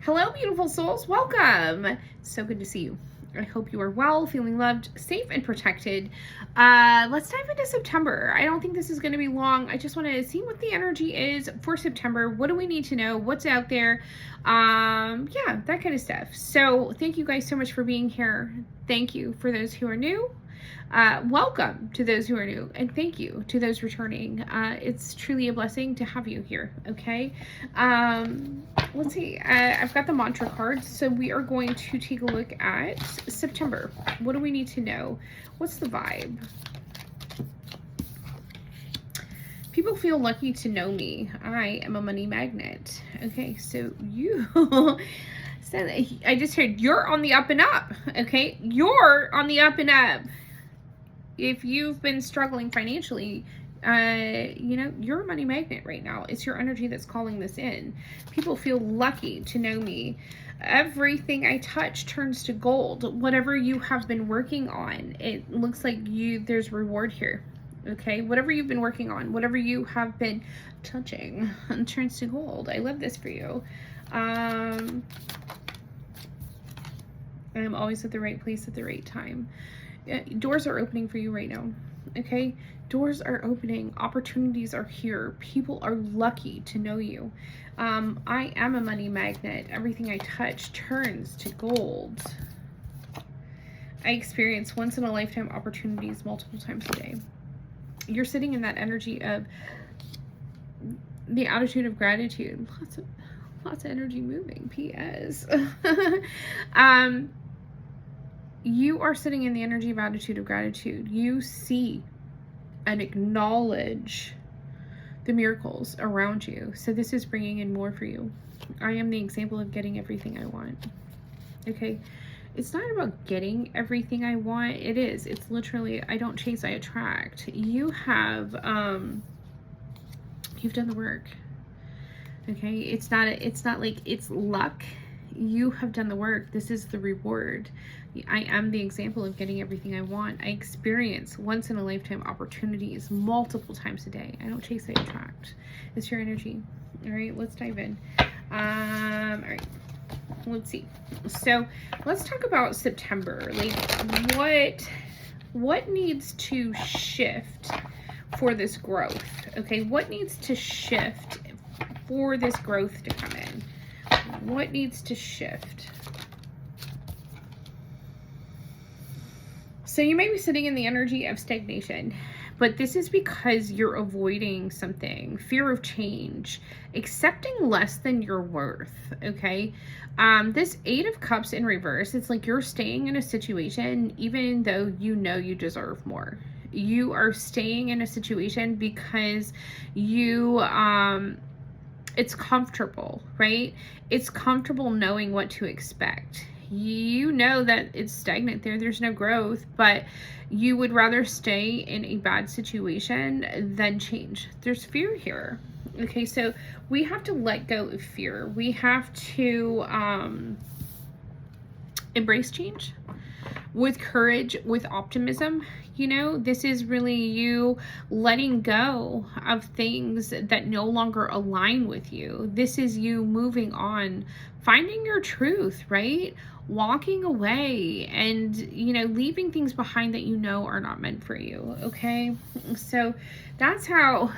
Hello, beautiful souls. Welcome. So good to see you. I hope you are well, feeling loved, safe, and protected. Let's dive into September. I don't think this is going to be long. I just want to see what the energy is for September. What do we need to know? What's out there? Yeah, that kind of stuff. So thank you guys so much for being here. Thank you for those who are new. Welcome to those who are new, and thank you to those returning. It's truly a blessing to have you here. Okay. Let's see. I've got the mantra cards, so we are going to take a look at September. What do we need to know? What's the vibe? People feel lucky to know me. I am a money magnet. Okay, so you I just heard you're on the up and up. Okay, you're on the up and up. If you've been struggling financially, you're a money magnet right now. It's your energy that's calling this in. People feel lucky to know me. Everything I touch turns to gold. Whatever you have been working on, it looks like there's reward here. Okay, whatever you've been working on, whatever you have been touching, turns to gold. I love this for you. I'm always at the right place at the right time. Doors are opening for you right now. Okay, doors are opening, opportunities are here, people are lucky to know you. I am a money magnet. Everything I touch turns to gold. I experience once in a lifetime opportunities multiple times a day. You're sitting in that energy of the attitude of gratitude. Lots of energy moving. P.S. You are sitting in the energy of attitude of gratitude. You see and acknowledge the miracles around you. So this is bringing in more for you. I am the example of getting everything I want. Okay. It's not about getting everything I want. It is. It's literally, I don't chase, I attract. You have, you've done the work. Okay. It's not like it's luck. You have done the work. This is the reward. I am the example of getting everything I want. I experience once in a lifetime opportunities multiple times a day. I don't chase, I attract. It's your energy. All right, let's dive in. All right, let's see. So let's talk about September. Like what needs to shift for this growth? Okay, what needs to shift for this growth to come in? What needs to shift? So you may be sitting in the energy of stagnation, but this is because you're avoiding something, fear of change, accepting less than your worth, okay? This 8 of Cups in reverse, it's like you're staying in a situation even though you know you deserve more. You are staying in a situation because you, it's comfortable, right? It's comfortable knowing what to expect. You know that it's stagnant there. There's no growth, but you would rather stay in a bad situation than change. There's fear here. Okay, so we have to let go of fear. We have to embrace change with courage, with optimism. You know, this is really you letting go of things that no longer align with you. This is you moving on, finding your truth, right? Walking away and, leaving things behind that are not meant for you. Okay. So that's how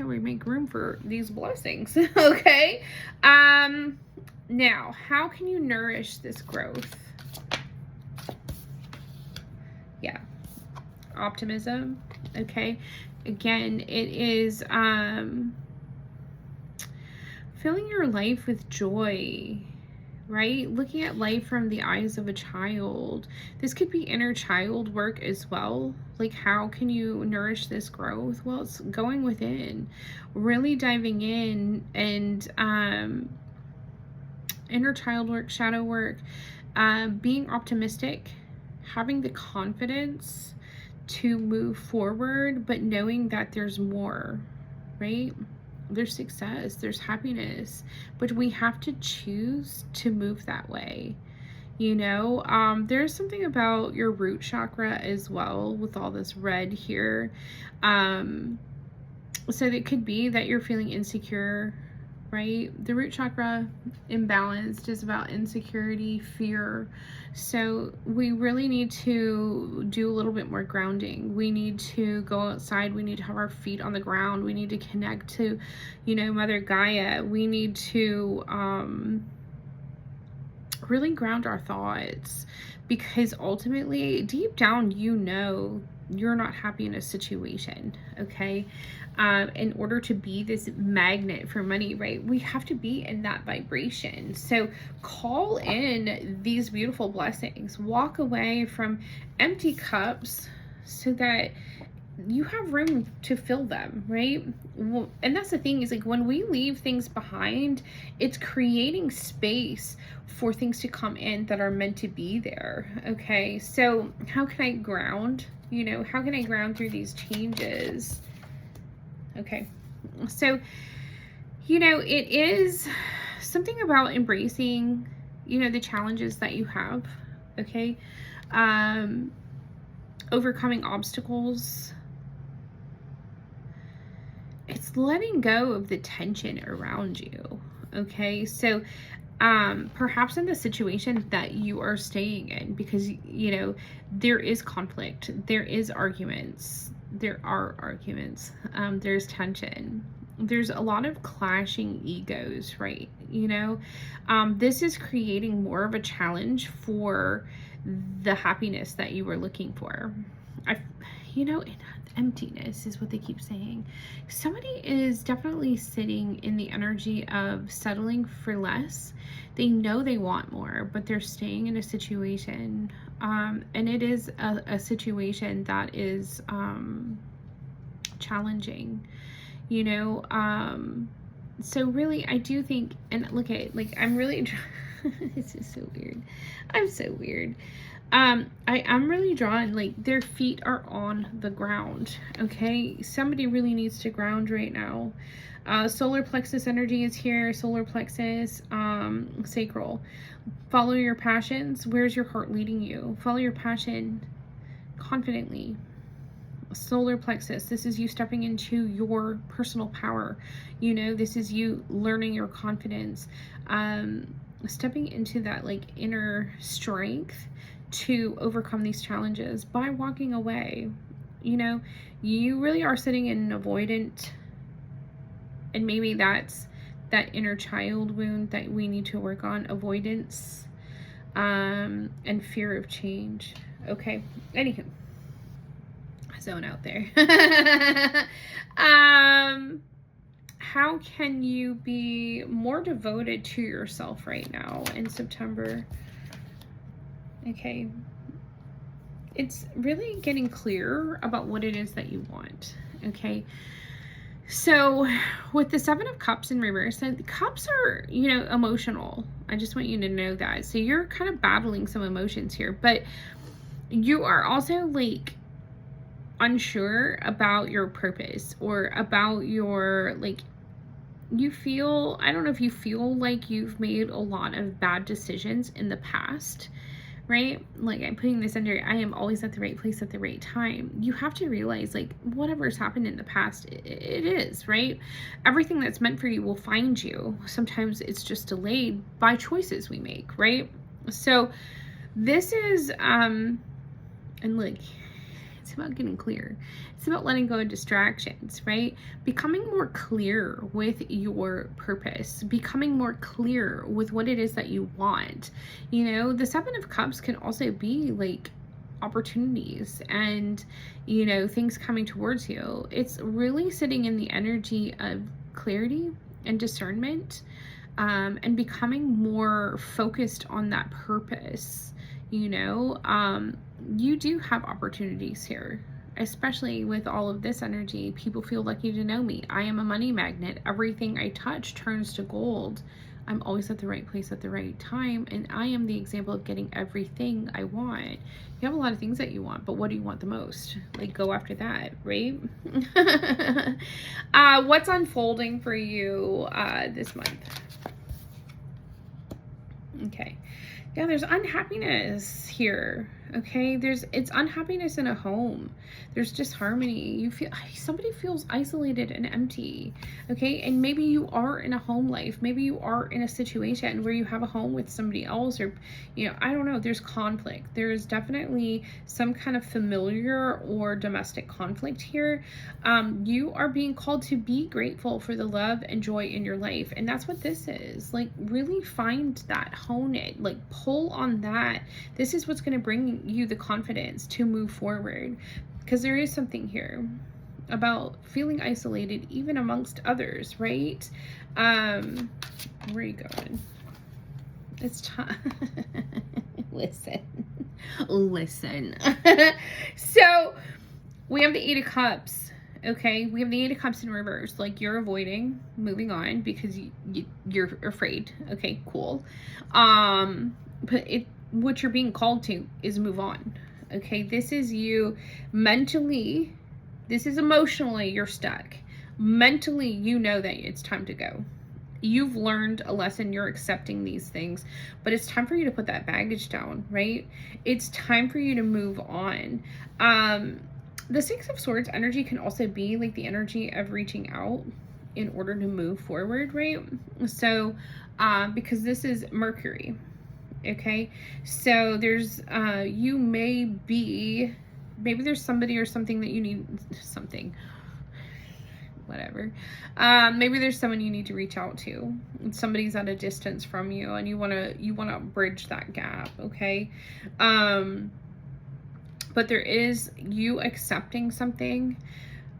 we make room for these blessings. Okay. Now, how can you nourish this growth? Yeah. Optimism. Okay. Again, it is filling your life with joy, right? Looking at life from the eyes of a child. This could be inner child work as well. Like, how can you nourish this growth? Well, it's going within, really diving in, and inner child work, shadow work, being optimistic, having the confidence to move forward, but knowing that there's more, right? There's success, there's happiness, but we have to choose to move that way. There's something about your root chakra as well with all this red here. So it could be that you're feeling insecure right? The root chakra imbalanced is about insecurity, fear. So we really need to do a little bit more grounding. We need to go outside. We need to have our feet on the ground. We need to connect to, Mother Gaia. We need to really ground our thoughts, because ultimately, deep down, you're not happy in a situation, okay? In order to be this magnet for money, right, we have to be in that vibration. So call in these beautiful blessings. Walk away from empty cups so that you have room to fill them, right? And that's the thing, is like, when we leave things behind, it's creating space for things to come in that are meant to be there. Okay, so how can I ground? How can I ground through these changes? Okay, so it is something about embracing the challenges that you have. Okay, overcoming obstacles. It's letting go of the tension around you. Okay, so perhaps in the situation that you are staying in, because there is conflict, there are arguments, there's tension, there's a lot of clashing egos, right? This is creating more of a challenge for the happiness that you were looking for. Emptiness is what they keep saying. Somebody is definitely sitting in the energy of settling for less. They know they want more, but they're staying in a situation, and it is a situation that is challenging, so really, I do think, and look at, like, I'm really this is so weird. I'm so weird. I am really drawn, like, their feet are on the ground. Okay, somebody really needs to ground right now. Solar plexus energy is here. Solar plexus, sacral. Follow your passions. Where's your heart leading you? Follow your passion confidently. Solar plexus, this is you stepping into your personal power. This is you learning your confidence, stepping into that, like, inner strength to overcome these challenges by walking away. You really are sitting in an avoidant, and maybe that's that inner child wound that we need to work on, avoidance, and fear of change. Okay, anywho, zone out there. How can you be more devoted to yourself right now in September? Okay, it's really getting clear about what it is that you want. Okay, so with the 7 of Cups in reverse, and cups are, emotional. I just want you to know that. So you're kind of battling some emotions here, but you are also, like, unsure about your purpose, or about your, like, I don't know if you feel like you've made a lot of bad decisions in the past, right? Like, I'm putting this under, I am always at the right place at the right time. You have to realize, like, whatever's happened in the past, it is, right? Everything that's meant for you will find you. Sometimes it's just delayed by choices we make, right? So this is, and like, it's about getting clear. It's about letting go of distractions, right? Becoming more clear with your purpose, becoming more clear with what it is that you want. The 7 of Cups can also be, like, opportunities and, things coming towards you. It's really sitting in the energy of clarity and discernment, and becoming more focused on that purpose. You do have opportunities here, especially with all of this energy. People feel lucky to know me. I am a money magnet. Everything I touch turns to gold. I'm always at the right place at the right time, and I am the example of getting everything I want. You have a lot of things that you want, but what do you want the most? Like, go after that, right? What's unfolding for you this month? Okay. Yeah, there's unhappiness here. Okay, it's unhappiness in a home. There's disharmony. Somebody feels isolated and empty. Okay, and maybe you are in a home life. Maybe you are in a situation where you have a home with somebody else, or I don't know. There's conflict. There is definitely some kind of familiar or domestic conflict here. You are being called to be grateful for the love and joy in your life, and that's what this is. Like, really find that, hone it, like pull on that. This is what's going to bring you the confidence to move forward, because there is something here about feeling isolated even amongst others, right? Where are you going? It's time. Listen. So we have the Eight of Cups. Okay, we have the Eight of Cups in reverse. Like, you're avoiding moving on because you're afraid. Okay, cool. But what you're being called to is move on. Okay, this is you mentally. This is emotionally, you're stuck. Mentally, you know that it's time to go. You've learned a lesson. You're accepting these things, but it's time for you to put that baggage down, right? It's time for you to move on. The Six of Swords energy can also be like the energy of reaching out in order to move forward, right? So, because this is Mercury, okay? So there's, maybe there's somebody or something that you need, whatever. Maybe there's someone you need to reach out to. Somebody's at a distance from you, and you wanna bridge that gap, okay? But there is you accepting something,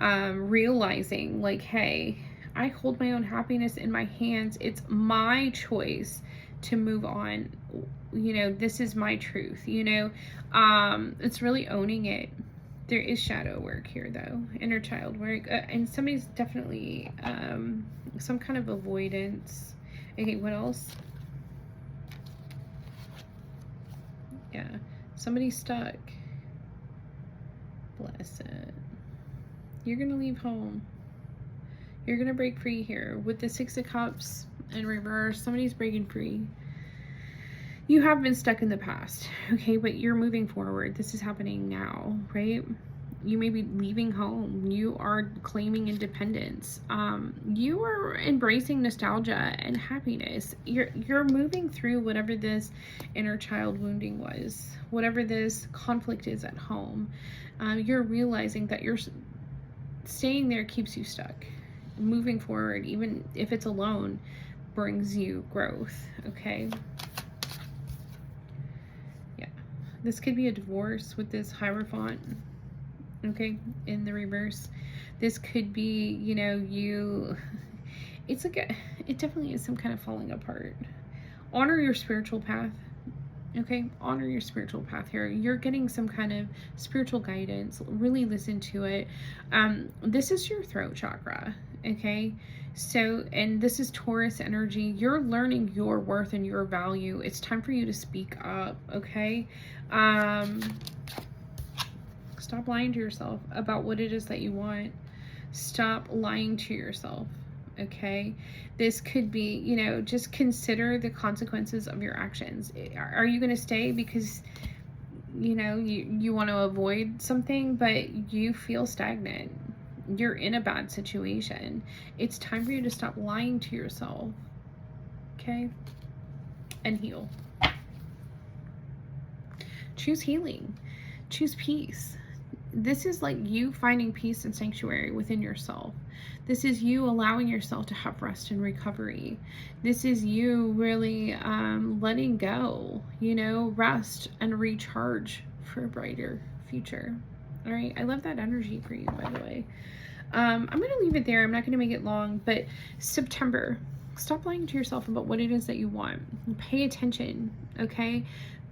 realizing like, hey, I hold my own happiness in my hands. It's my choice to move on. This is my truth, it's really owning it. There is shadow work here, though, inner child work, and somebody's definitely some kind of avoidance. Okay, what else? Yeah, somebody's stuck. Bless it. You're gonna leave home. You're gonna break free here with the Six of Cups in reverse. Somebody's breaking free. You have been stuck in the past, okay, but you're moving forward. This is happening now, right? You may be leaving home. You are claiming independence. You are embracing nostalgia and happiness. You're moving through whatever this inner child wounding was, whatever this conflict is at home. You're realizing that you're staying there keeps you stuck. Moving forward, even if it's alone, brings you growth, okay? Yeah. This could be a divorce with this Hierophant, okay, in the reverse. This could be, it's like it definitely is some kind of falling apart. Honor your spiritual path. Okay, honor your spiritual path here. You're getting some kind of spiritual guidance. Really listen to it. This is your throat chakra, okay? So, and this is Taurus energy. You're learning your worth and your value. It's time for you to speak up, okay? Stop lying to yourself about what it is that you want. Stop lying to yourself. Okay, this could be, just consider the consequences of your actions. Are you going to stay because you want to avoid something, but you feel stagnant? You're in a bad situation. It's time for you to stop lying to yourself, okay, and heal. Choose healing. Choose peace. This is like you finding peace and sanctuary within yourself. This is you allowing yourself to have rest and recovery. This is you really letting go, rest and recharge for a brighter future. All right. I love that energy for you, by the way. I'm going to leave it there. I'm not going to make it long, but September, stop lying to yourself about what it is that you want. Pay attention. Okay.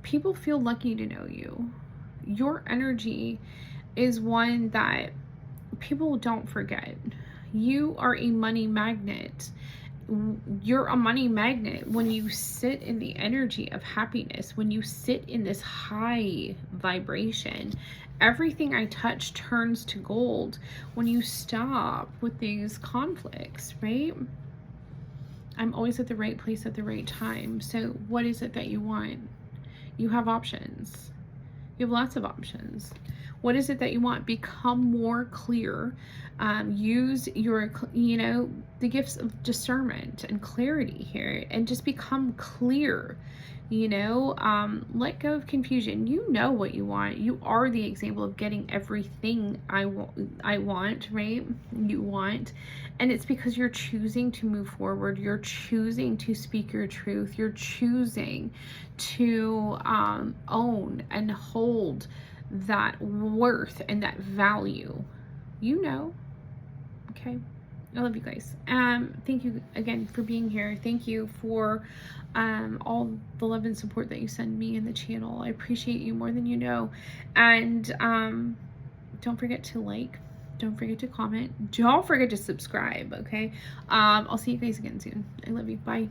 People feel lucky to know you. Your energy is one that people don't forget. You are a money magnet. You're a money magnet when you sit in the energy of happiness, when you sit in this high vibration. Everything I touch turns to gold when you stop with these conflicts, right? I'm always at the right place at the right time. So what is it that you want? You have options. You have lots of options. What is it that you want? Become more clear. Use your, the gifts of discernment and clarity here, and just become clear. Let go of confusion. You know what you want. You are the example of getting everything I want, right? You want. And it's because you're choosing to move forward. You're choosing to speak your truth. You're choosing to own and hold that worth and that value. Okay. I love you guys. Thank you again for being here. Thank you for all the love and support that you send me in the channel. I appreciate you more than you know. And don't forget to like, don't forget to comment, don't forget to subscribe. Okay. I'll see you guys again soon. I love you. Bye.